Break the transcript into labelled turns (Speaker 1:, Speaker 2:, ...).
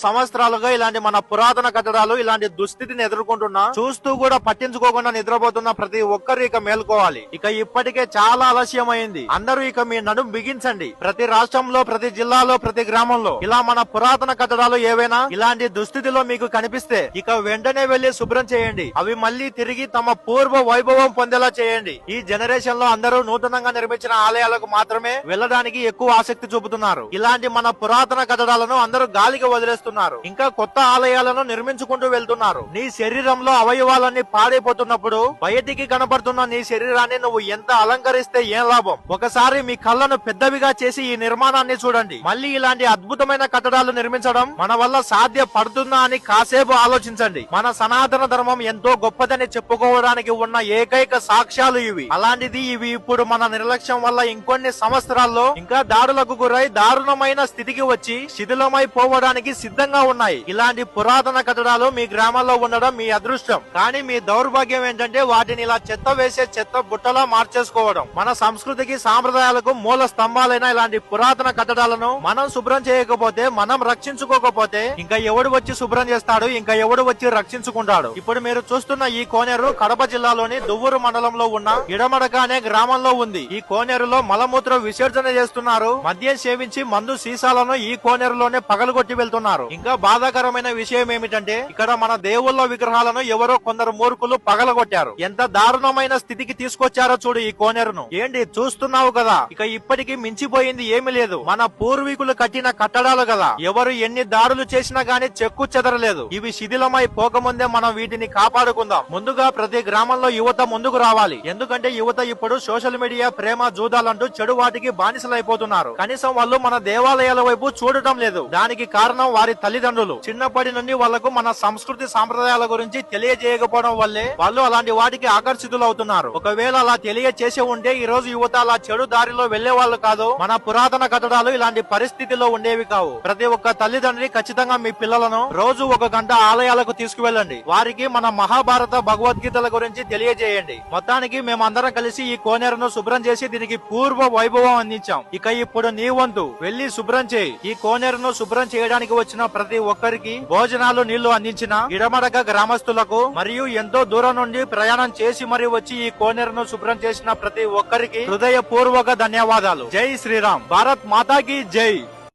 Speaker 1: సంవత్సరాలుగా ఇలాంటి మన పురాతన కట్టడాలు ఇలాంటి దుస్థితిని ఎదుర్కొంటున్నా చూస్తూ కూడా పట్టించుకోకుండా నిద్రపోతున్న ప్రతి ఒక్కరు ఇక మేల్కోవాలి. ఇక ఇప్పటికే చాలా ఆలస్యమైంది. అందరూ ఇక మీ నడుం బిగించండి. ప్రతి రాష్ట్రంలో, ప్రతి జిల్లాలో, ప్రతి గ్రామంలో ఇలా మన పురాతన కట్టడాలు ఏవైనా ఇలాంటి దుస్థితిలో మీకు కనిపిస్తే ఇక వెంటనే వెళ్లి శుభ్రం చేయండి. అవి మళ్లీ తిరిగి తమ పూర్వ వైభవం పొందేలా చేయండి. ఈ జనరేషన్ లో అందరూ నూతనంగా నిర్మించిన ఆలయాలకు మాత్రమే వెళ్లడానికి ఎక్కువ ఆసక్తి చూపుతున్నారు. ఇలాంటి మన పురాతన కట్టడాలను అందరూ గాలికి వదిలేస్తున్నారు. ఇంకా కొత్త ఆలయాలను నిర్మించుకుంటూ వెళ్తున్నారు. నీ శరీరంలో అవయవాలన్నీ పాడైపోతున్నప్పుడు బయటికి కనపడుతున్న నీ శరీరాన్ని నువ్వు ఎంత అలంకరిస్తే ఏం లాభం? ఒకసారి మీ కళ్ళను పెద్దవిగా చేసి ఈ నిర్మాణాన్ని చూడండి. మళ్ళీ ఇలాంటి అద్భుతమైన కట్టడాలు నిర్మించడం మన వల్ల సాధ్యపడుతుందా అని కాసేపు ఆలోచించండి. మన సనాతన ధర్మం ఎంతో గొప్పదని చెప్పుకోవడానికి ఉన్న ఏకైక సాక్ష్యాలు ఇవి. అలాంటిది ఇవి ఇప్పుడు మన నిర్లక్ష్యం వల్ల ఇంకొన్ని సంవత్సరాల్లో ఇంకా దాడులకు గురై దారుణమైన స్థితికి వచ్చి శిథిలమైపోవడానికి సిద్ధంగా ఉన్నాయి. ఇలాంటి పురాతన కట్టడాలు మీ గ్రామాల్లో ఉండడం మీ అదృష్టం. కానీ మీ దౌర్భాగ్యం ఏంటంటే వాటిని ఇలా చెత్త వేసే చెత్త బుట్టలా మార్చేసుకోవడం. మన సంస్కృతికి, సాంప్రదాయాలకు మూల స్తంభాలైన ఇలాంటి పురాతన కట్టడాలను మనం శుభ్రం చేయకపోతే, మనం రక్షించుకోకపోతే ఇంకా ఎవడు వచ్చి శుభ్రం చేస్తాడు? ఇంకా ఎవడు వచ్చి రక్షించుకుంటాడు? ఇప్పుడు మీరు చూస్తున్న ఈ కోనేరు కడప జిల్లాలోని దువ్వూరు మండలంలో ఉన్న ఇడమడక అనే గ్రామంలో ఉంది. ఈ కోనేరులో మలమూత్ర విసర్జన చేస్తున్నారు. మద్యం సేవించి మందు సీసాలను ఈ కోనేరులోనే పగలగొట్టి వెళ్తున్నారు. ఇంకా బాధాకరమైన విషయం ఏమిటంటే ఇక్కడ మన దేవుళ్ళ విగ్రహాలను ఎవరో కొందరు మూర్ఖులు పగలగొట్టారు. ఎంత దారుణమైన స్థితికి తీసుకొచ్చారో చూడు ఈ కోనేరును. ఏంటి చూస్తున్నావు కదా? ఇక ఇప్పటికీ మించిపోయింది ఏమీ లేదు. మన పూర్వీకులు కట్టిన కట్టడాలు కదా. ఎవరు ఎన్ని దాడులు చేసినా గానీ చెక్కు చెదరలేదు. ఇవి శిథిలమై పోకముందే మనం వీటిని కాపాడుకుందాం. ముందుగా ప్రతి గ్రామంలో యువత ముందుకు రావాలి. ఎందుకంటే యువత ఇప్పుడు సోషల్ మీడియా, ప్రేమ, జూదాలంటూ చెడు వాటికి బానిసలైపోతున్నారు. కనీసం వాళ్ళు మన దేవాలయాల వైపు చూడటం లేదు. దానికి కారణం వారి తల్లిదండ్రులు. చిన్నప్పటి నుండి వాళ్లకు మన సంస్కృతి, సాంప్రదాయాల గురించి తెలియజేయకపోవడం వల్లే వాళ్ళు అలాంటి వాటికి ఆకర్షితులు అవుతున్నారు. ఒకవేళ అలా తెలియచేసే ఉంటే ఈ రోజు యువత అలా చెడు దారిలో వెళ్లే వాళ్ళు కాదు. మన పురాతన కట్టడాలు ఇలాంటి పరిస్థితిలో ఉండేవి కావు. ప్రతి ఒక్క తల్లిదండ్రి ఖచ్చితంగా మీ పిల్లలను రోజు 1 గంట ఆలయాలకు తీసుకువెళ్ళండి. వారికి మన మహాభారత, భగవద్గీతల గురించి తెలియజేయండి. మొత్తానికి మేమందరం కలిసి ఈ కోనేరును శుభ్రం చేసి దీనికి పూర్వ వైభవం అందించాం. ఇక ఇప్పుడు నీ వంతు వెళ్లి శుభ్రం చేయి. ఈ కోనేరును శుభ్రం చేయడానికి వచ్చిన ప్రతి ఒక్కరికి భోజనాలు, నీళ్లు అందించిన ఇడమడక గ్రామస్తులకు మరియు ఎంతో దూరం నుండి ప్రయాణం చేసి మరి వచ్చి ఈ కోనేరును శుభ్రం చేసిన ప్రతి ఒక్కరికి హృదయపూర్వక ధన్యవాదాలు. జై శ్రీరామ్. భారత్ మాతాకి జై.